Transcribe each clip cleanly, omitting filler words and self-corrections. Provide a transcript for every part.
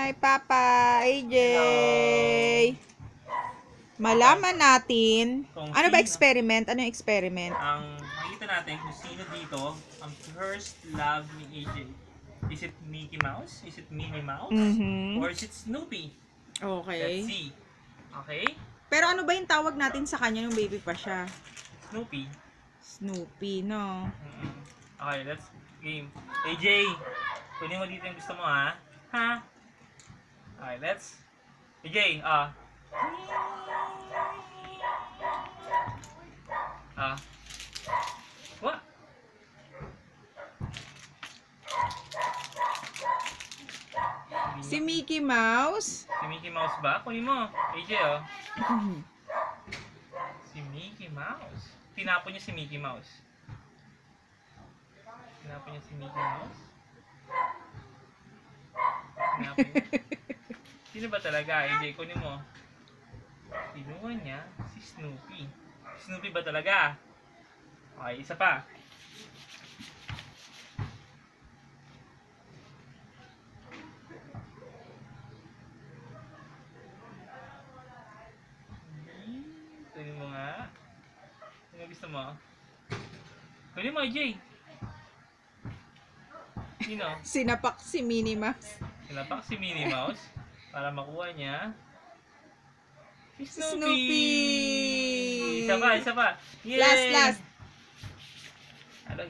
Hi, Papa, AJ. Malaman natin. Ano ba experiment? Ano yung experiment? Ang makikita natin kung sino dito ang first love ni AJ. Is it Mickey Mouse? Is it Minnie Mouse? Or is it Snoopy? Okay. Let's see. Okay? Pero ano ba yung tawag natin sa kanya nung baby pa siya? Snoopy. Snoopy, no? Okay, let's game. AJ, kunin mo dito yung gusto mo, ha? Ha? Okay, let's. AJ, what? Si Mickey Mouse? Si Mickey Mouse ba? Kunin mo. AJ, oh. Si Mickey Mouse. Tinapon niya si Mickey Mouse. Tinapon niya si Mickey Mouse. Tinapon niya. Sino ba talaga? AJ, kunin mo. Kinuha niya si Snoopy. Snoopy ba talaga? Okay, isa pa. Kunin mo nga. Ano gusto mo? Kunin mo, AJ. Sino? Sinapak si Minnie Mouse. Sinapak si Minnie Mouse para makuha niya si Snoopy. Snoopy! Isa pa, isa pa. Yay! Last. Nalo.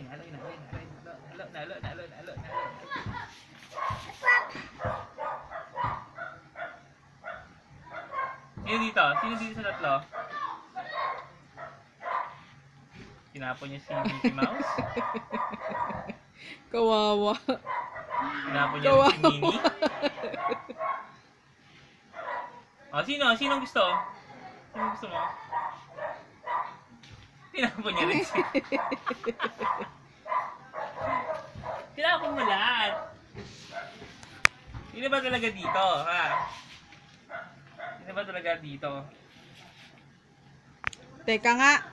Sino dito? Sino dito sa tatlo? Tinapon niya si Mickey Mouse. Kawawa. Tinapon niya rin si Minnie. Sino? Sinong gusto? Sinong gusto mo? Tinapon niya rin si... Tinapon mo lahat. Sino ba talaga dito, ha? Sino ba talaga dito? Teka nga.